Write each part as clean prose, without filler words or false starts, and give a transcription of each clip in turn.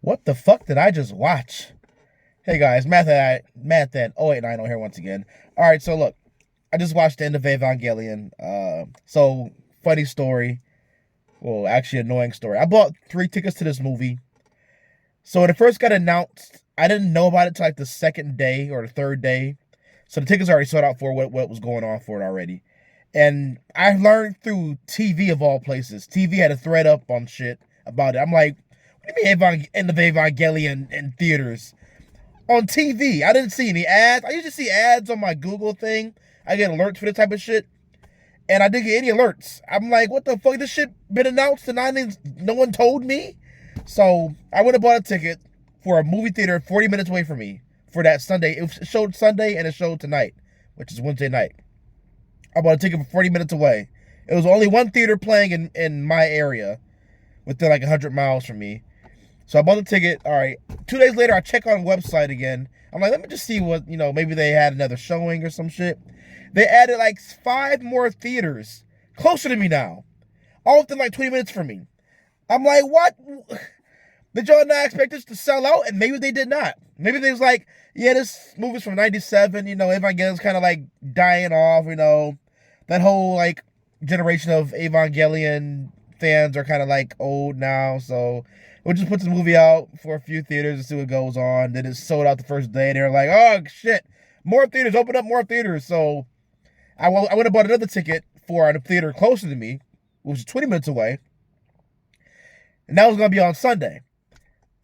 What the fuck did I just watch? Hey guys, Matt that 089 here once again. Alright, so look, I just watched the End of Evangelion. So funny story. Well, actually annoying story. I bought 3 tickets to this movie. So when it first got announced, I didn't know about it till like the second day or the third day. So the tickets already sold out for what was going on for it already. And I learned through TV of all places. TV had a thread up on shit about it. I'm like, what do you mean End of Evangelion in theaters? On TV. I didn't see any ads. I usually see ads on my Google thing. I get alerts for this type of shit. And I didn't get any alerts. I'm like, what the fuck? This shit been announced and no one told me? So I went and bought a ticket for a movie theater 40 minutes away from me for that Sunday. It showed Sunday and it showed tonight, which is Wednesday night. I bought a ticket for 40 minutes away. It was only one theater playing in my area within like 100 miles from me. So I bought the ticket. All right. 2 days later, I check on the website again. I'm like, let me just see what, maybe they had another showing or some shit. They added like 5 more theaters closer to me now. All within like 20 minutes from me. I'm like, what? Did y'all not expect this to sell out? And maybe they did not. Maybe they was like, yeah, this movie's from 97. Evangelion's kind of like dying off, That whole like generation of Evangelion fans are kind of like old now. So we'll just put the movie out for a few theaters and see what goes on. Then it sold out the first day. They're like, oh, shit. More theaters. Open up more theaters. So I went and bought another ticket for a theater closer to me, which is 20 minutes away. And that was going to be on Sunday.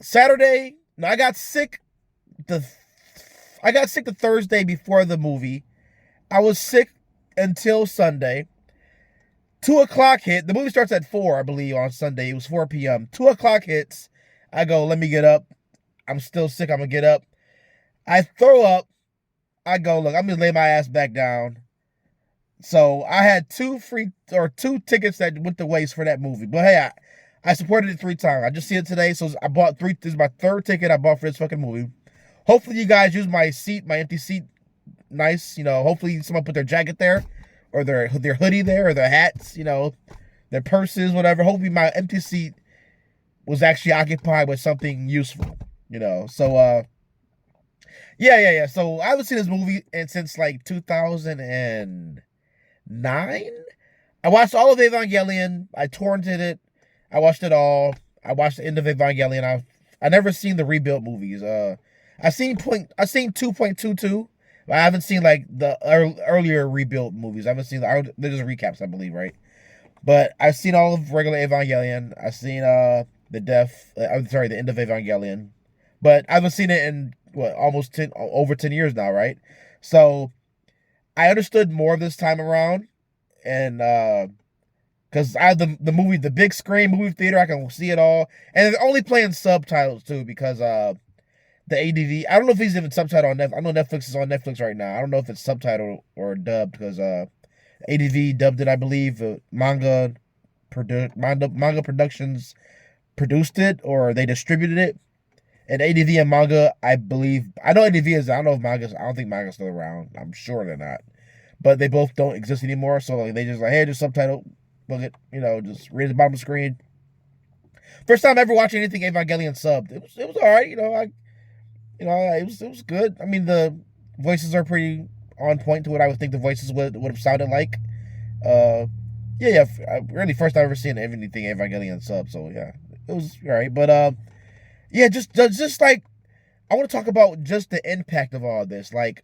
Saturday, no, I got sick the Thursday before the movie. I was sick until Sunday. 2 o'clock hit. The movie starts at 4, I believe, on Sunday. It was 4 p.m. 2 o'clock hits. I go, let me get up. I'm still sick. I'm going to get up. I throw up. I go, look, I'm going to lay my ass back down. So I had 2 tickets that went to waste for that movie. But hey, I supported it 3 times. I just see it today. So I bought 3. This is my 3rd ticket I bought for this fucking movie. Hopefully you guys use my empty seat nice. Hopefully someone put their jacket there. Or their hoodie there, or their hats, their purses, whatever. Hopefully my empty seat was actually occupied with something useful, So, yeah. So I haven't seen this movie since like 2009. I watched all of Evangelion. I torrented it. I watched it all. I watched the End of Evangelion. I never seen the rebuilt movies. I seen 2.22. I haven't seen like the earlier rebuilt movies. I haven't seen they're just recaps, I believe, right? But I've seen all of regular Evangelion. I've seen the End of Evangelion, but I haven't seen it in over 10 years now, right? So I understood more this time around, and because I have the big screen movie theater, I can see it all, and they're only playing subtitles too because the ADV. I don't know if he's even subtitled on Netflix. I know Netflix is on Netflix right now. I don't know if it's subtitled or dubbed because ADV dubbed it, I believe. Manga Productions produced it or they distributed it. And ADV and manga, I believe. I know ADV is. I don't know if manga's. I don't think manga's still around. I'm sure they're not. But they both don't exist anymore. So like, they just like, hey, just subtitle. Look at just read the bottom of the screen. First time ever watching anything Evangelion subbed. It was all right. It was good. I mean, the voices are pretty on point to what I would think the voices would have sounded like. Really first time ever seen anything Evangelion sub, so yeah, it was alright. But yeah, just like I want to talk about just the impact of all this. Like,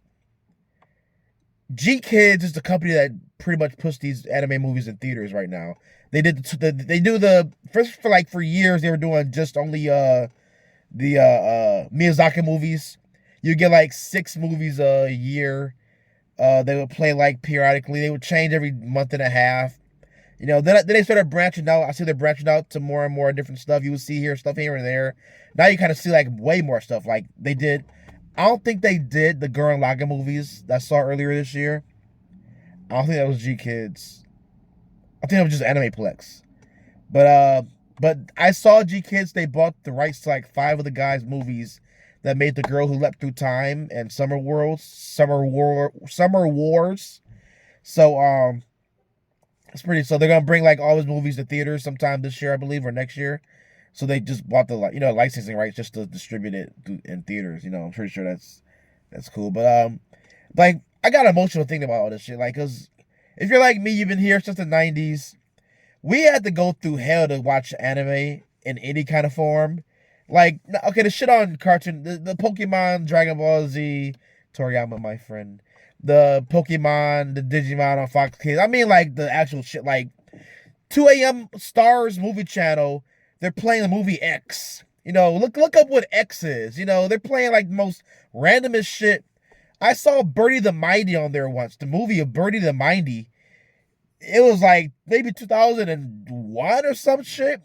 G Kids is the company that pretty much puts these anime movies in theaters right now. They do the first for years they were doing just only the Miyazaki movies. You get like 6 movies a year. They would play like periodically. They would change every month and a half. Then they started branching out. I see they're branching out to more and more different stuff. You would see stuff here and there. Now you kind of see like way more stuff. Like they did. I don't think they did the Gurren Lagann movies that I saw earlier this year. I don't think that was G Kids. I think it was just Animeplex. But I saw G Kids. They bought the rights to like 5 of the guys' movies that made The Girl Who Leapt Through Time and Summer Wars. So it's pretty. So they're gonna bring like all his movies to theaters sometime this year, I believe, or next year. So they just bought the licensing rights just to distribute it in theaters. I'm pretty sure that's cool. But like I got an emotional thing about all this shit. Like, cause if you're like me, you've been here since the '90s. We had to go through hell to watch anime in any kind of form. Like, okay, the shit on cartoon, the Pokemon, Dragon Ball Z, Toriyama, my friend, the Pokemon, the Digimon on Fox Kids. I mean, like the actual shit, like 2 a.m. Stars movie channel. They're playing the movie X. Look up what X is. They're playing like the most randomest shit. I saw Birdie the Mighty on there once. The movie of Birdie the Mighty. It was like maybe 2001 or some shit.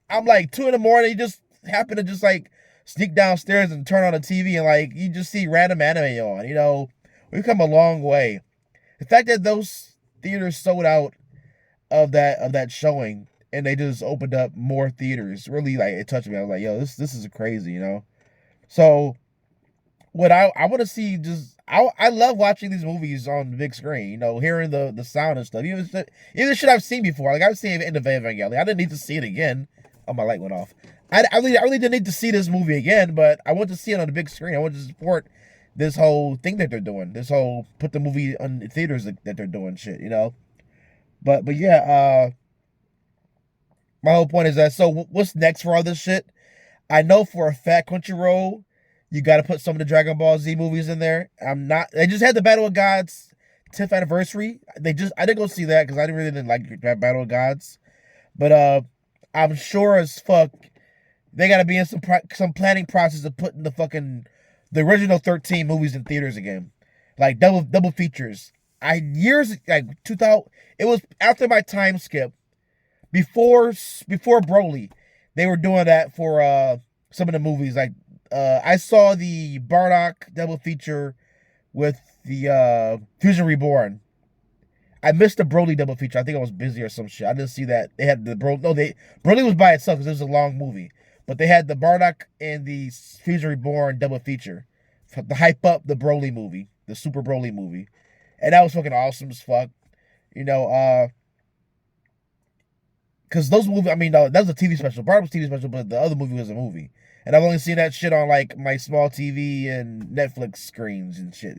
I'm like 2 in the morning. You just happen to just like sneak downstairs and turn on the TV and like you just see random anime on. We've come a long way. The fact that those theaters sold out of that showing and they just opened up more theaters really like it touched me. I was like, yo, this is crazy. So what I want to see just I love watching these movies on the big screen, hearing the sound and stuff. Even the shit I've seen before. Like I've seen End of Evangelion. I didn't need to see it again. Oh, my light went off. I really didn't need to see this movie again, but I want to see it on the big screen. I want to support this whole thing that they're doing. This whole put the movie on theaters that they're doing shit. But yeah, my whole point is that so what's next for all this shit? I know for a fact Crunchyroll, you got to put some of the Dragon Ball Z movies in there. They just had the Battle of Gods 10th anniversary. I didn't go see that because I didn't like Battle of Gods. But I'm sure as fuck they got to be in some planning process of putting the original 13 movies in theaters again, like double features. Years like 2000. It was after my time skip before Broly. They were doing that for some of the movies. Like I saw the Bardock double feature with the Fusion Reborn. I missed the Broly double feature. I think I was busy or some shit. I didn't see that. They had the Broly was by itself because it was a long movie. But they had the Bardock and the Fusion Reborn double feature to hype up the Broly movie, the Super Broly movie. And that was fucking awesome as fuck. Because those movies, I mean, that was a TV special. Bardock was a TV special, but the other movie was a movie. And I've only seen that shit on like my small TV and Netflix screens and shit.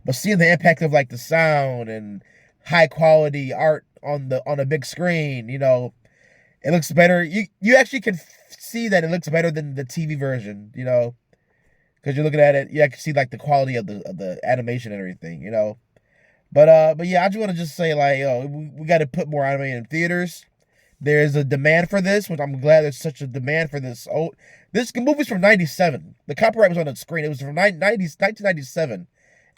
But seeing the impact of like the sound and high quality art on the big screen, it looks better. You actually can see that it looks better than the TV version, because you're looking at it. You can see like the quality of the animation and everything, But yeah, I just want to just say like, we got to put more anime in theaters. There's a demand for this, which I'm glad there's such a demand for this. Oh, this movie's from '97. The copyright was on the screen. It was from 1997.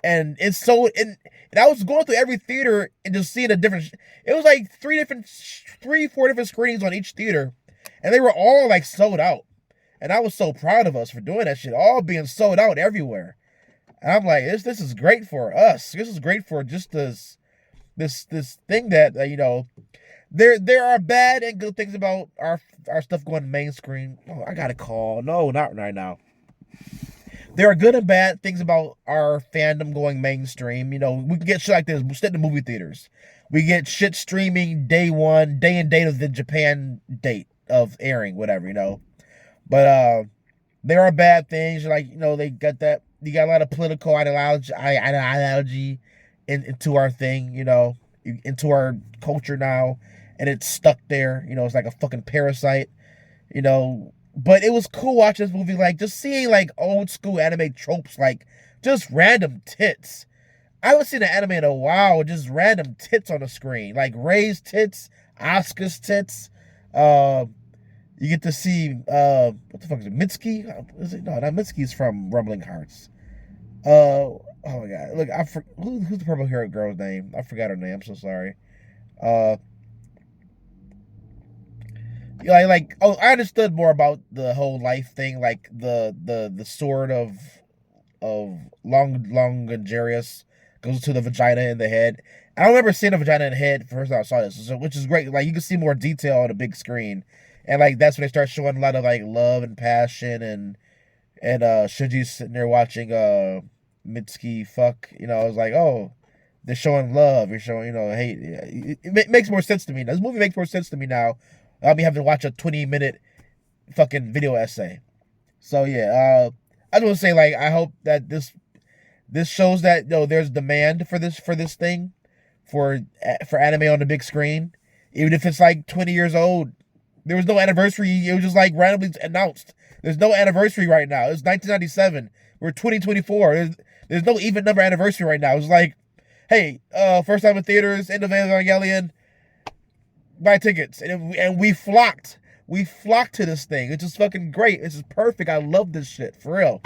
And it's so, and I was going through every theater and just seeing a different, it was like 4 different screenings on each theater. And they were all like sold out. And I was so proud of us for doing that shit, all being sold out everywhere. And I'm like, this is great for us. This is great for just this thing that, there are bad and good things about our stuff going mainstream. Oh, I got a call. No, not right now. There are good and bad things about our fandom going mainstream. We can get shit like this. We sit in the movie theaters. We get shit streaming day and date of the Japan date of airing, whatever. But there are bad things. Like, they got that. You got a lot of political ideology into our thing, into our culture now. And it's stuck there. It's like a fucking parasite, But it was cool watching this movie, like just seeing like old school anime tropes, like just random tits. I haven't seen an anime in a while with just random tits on the screen, like Ray's tits, Asuka's tits. You get to see what the fuck is it? Mitsuki? Is it? No, not Mitsuki's from Rumbling Hearts. Oh my god! Look, who's the purple haired girl's name? I forgot her name. I'm so sorry. I understood more about the whole life thing, like the sword of Longangerius goes to the vagina in the head. I don't remember seeing a vagina in the head first time I saw this, which is great. Like you can see more detail on a big screen, and like that's when they start showing a lot of like love and passion, and Shinji's sitting there watching Mitsuki fuck. I was like, oh, they're showing love. You're showing hate. It makes more sense to me. This movie makes more sense to me now. I'll be having to watch a 20-minute fucking video essay. So yeah, I just want to say, like, I hope that this shows that, there's demand for this thing, for anime on the big screen, even if it's like 20 years old. There was no anniversary. It was just like randomly announced. There's no anniversary right now. It's 1997. We're 2024. There's no even number anniversary right now. It was like, hey, first time in theaters, End of Evangelion, buy tickets, and we flocked. We flocked to this thing. It's just fucking great. It's just perfect. I love this shit, for real.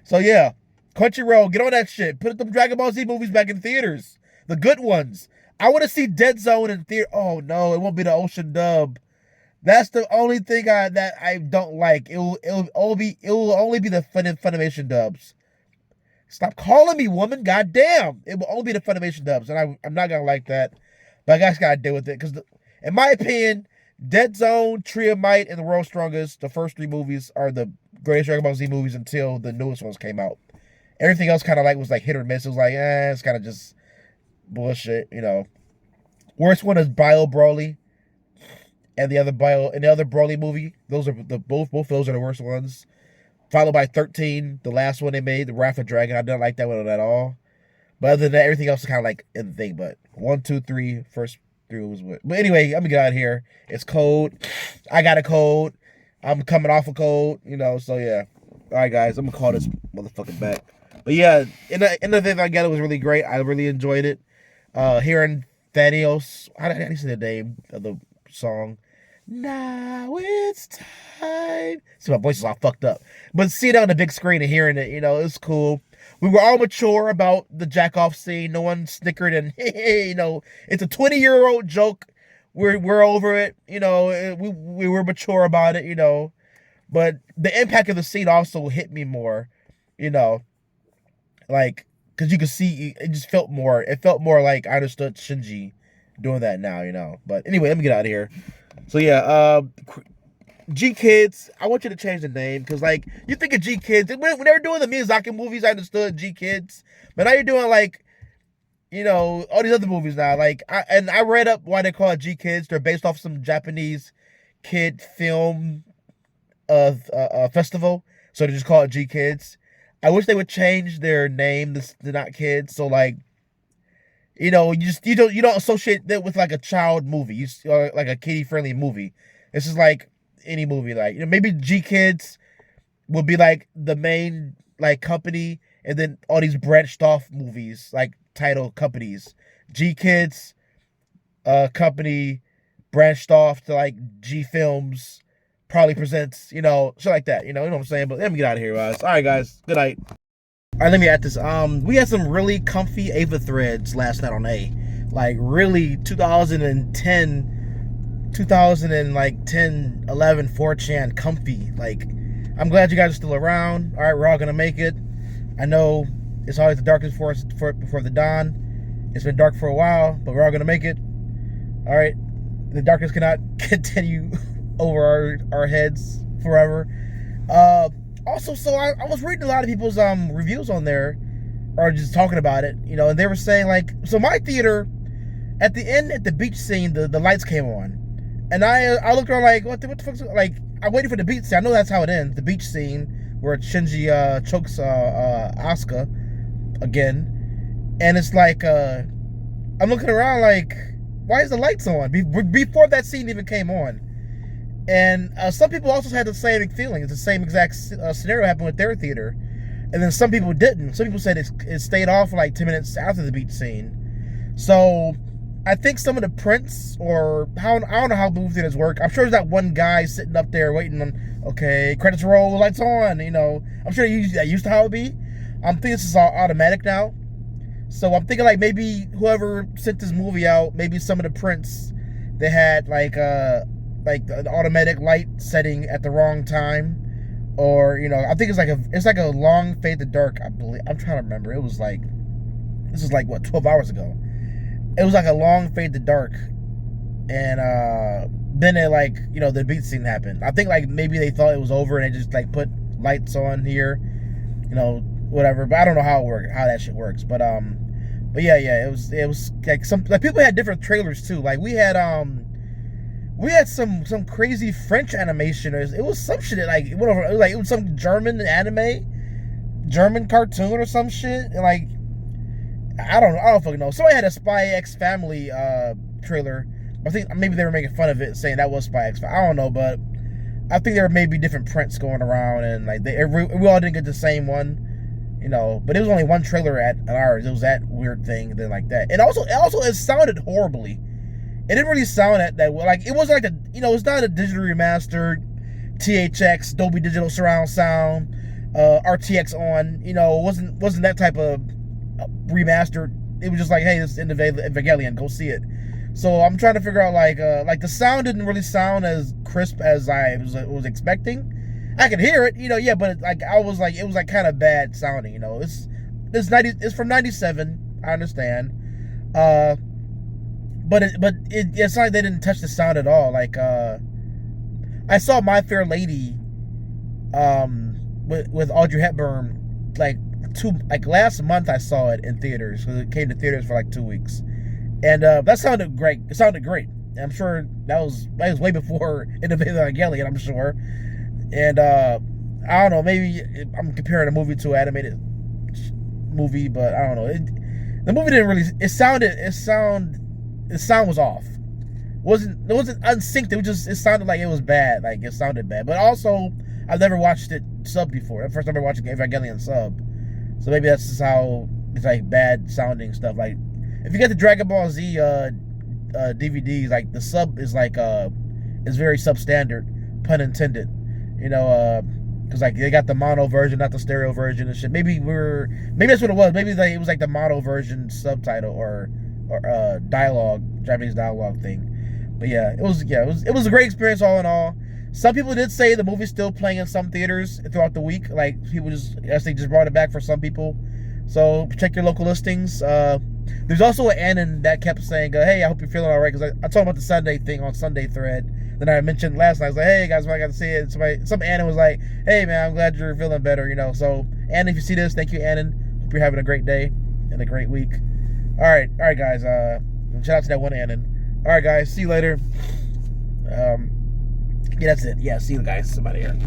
So yeah, Crunchyroll, get on that shit. Put them Dragon Ball Z movies back in theaters. The good ones. I want to see Dead Zone in theater. Oh no, it won't be the Ocean dub. That's the only thing that I don't like. It will only be the Funimation dubs. Stop calling me woman, goddamn. It will only be the Funimation dubs, and I'm not gonna like that. But I guys gotta deal with it, because in my opinion, Dead Zone, Tree of Might, and The World's Strongest, the first 3 movies, are the greatest Dragon Ball Z movies until the newest ones came out. Everything else kind of like was like hit or miss. It was like, it's kind of just bullshit, Worst one is Bio Broly, and the other Broly movie. Those are both of those are the worst ones. Followed by 13, the last one they made, the Wrath of Dragon. I don't like that one at all. But other than that, everything else is kind of like in the thing. But 1, 2, 3, first 3 was what. But anyway, I'm gonna get out of here. It's cold. I got a cold. I'm coming off a cold. So yeah. All right, guys. I'm gonna call this motherfucker back. But yeah, End of Evangelion was really great. I really enjoyed it. Hearing Thaddeus, how do you say the name of the song? Now it's time. See, my voice is all fucked up. But seeing it on the big screen and hearing it, it's cool. We were all mature about the jack-off scene. No one snickered and, hey, it's a 20-year-old joke. We're over it. We were mature about it, But the impact of the scene also hit me more, Like, because you could see, it just felt more, like I understood Shinji doing that now, But anyway, let me get out of here. So yeah, G Kids, I want you to change the name, because like, you think of G Kids, when they were doing the Miyazaki movies, I understood G Kids, but now you're doing like, all these other movies now, like, I read up why they call it G Kids. They're based off some Japanese kid film festival, so they just call it G Kids. I wish they would change their name to not kids, so like, you don't associate that with like a child movie, or like a kiddie friendly movie. It's just like any movie, like, maybe G Kids would be like the main like company, and then all these branched off movies, like title companies. G Kids company branched off to like G Films, probably presents, shit like that, you know what I'm saying? But let me get out of here, guys. All right, guys, good night. All right, let me add this. We had some really comfy Ava threads last night on A. Like, really 2010, 11, 4chan comfy. Like, I'm glad you guys are still around. All right, we're all going to make it. I know it's always the darkest before the dawn. It's been dark for a while, but we're all going to make it. All right, the darkness cannot continue over our heads forever. Also, so I was reading a lot of people's reviews on there, or just talking about it, and they were saying, like, so my theater, at the end, at the beach scene, the lights came on, and I looked around like, what the fuck's, like, I'm waiting for the beach scene. I know that's how it ends, the beach scene where Shinji chokes Asuka again, and it's like, I'm looking around like, why is the lights on before that scene even came on? And some people also had the same feeling. It's the same exact scenario happened with their theater. And then some people didn't. Some people said it stayed off for like 10 minutes after the beach scene. So I think some of the prints, or I don't know how movie theaters work. I'm sure there's that one guy sitting up there waiting on, okay, credits roll, lights on, I'm sure that used to how it be. I'm thinking this is all automatic now. So I'm thinking like maybe whoever sent this movie out, maybe some of the prints, they had like the automatic light setting at the wrong time, or I think it's like a long fade to dark. I believe, I'm trying to remember. It was like, this is like what, 12 hours ago. It was like a long fade to dark, and then it like the beat scene happened. I think like maybe they thought it was over and they just like put lights on here, whatever. But I don't know how that shit works. But yeah, it was like some, like, people had different trailers too. Like we had we had some crazy French animation. It was some shit that, like, it went over. It was some German anime, German cartoon or some shit. And like, I don't fucking know. Somebody had a Spy X Family trailer. I think maybe they were making fun of it, saying that was Spy X. I don't know, but I think there may be different prints going around, and like we all didn't get the same one. But it was only one trailer at ours. It was that weird thing, then like that. And also it sounded horribly. It didn't really sound that well. Like, it wasn't like it's not a digital remastered, THX, Dolby Digital Surround Sound, RTX on. It wasn't that type of remastered. It was just like, hey, this is End of Evangelion, go see it. So I'm trying to figure out like the sound didn't really sound as crisp as I was expecting. I could hear it, yeah, but it was like kind of bad sounding, It's from '97, I understand, but it's like they didn't touch the sound at all. Like, I saw My Fair Lady, with Audrey Hepburn, like last month. I saw it in theaters because it came to theaters for like 2 weeks, and that sounded great. It sounded great. And I'm sure that was way before End of Evangelion, I'm sure. And I don't know, maybe I'm comparing a movie to an animated movie, but I don't know. The movie didn't really. The sound was off. It wasn't unsynced. It sounded like it was bad. Like, it sounded bad. But also, I've never watched it sub before. The first time I watched Evangelion sub, so maybe that's just how it's like bad sounding stuff. Like, if you get the Dragon Ball Z DVDs, like the sub is like is very substandard, pun intended. Because like they got the mono version, not the stereo version and shit. Maybe that's what it was. Maybe it was like the mono version subtitle or dialogue, Japanese dialogue thing. But yeah, it was a great experience all in all. Some people did say the movie's still playing in some theaters throughout the week. Like, people they just brought it back for some people. So check your local listings. There's also an Anon that kept saying, hey, I hope you're feeling all right. Because I told him about the Sunday thing on Sunday thread. Then I mentioned last night, I was like, hey guys, when I got to see it, some Anon was like, hey man, I'm glad you're feeling better, So, Anon, if you see this, thank you, Anon. Hope you're having a great day and a great week. All right, guys. Shout out to that one Anon. All right, guys, see you later. Yeah, that's it. Yeah, see you guys. Somebody here.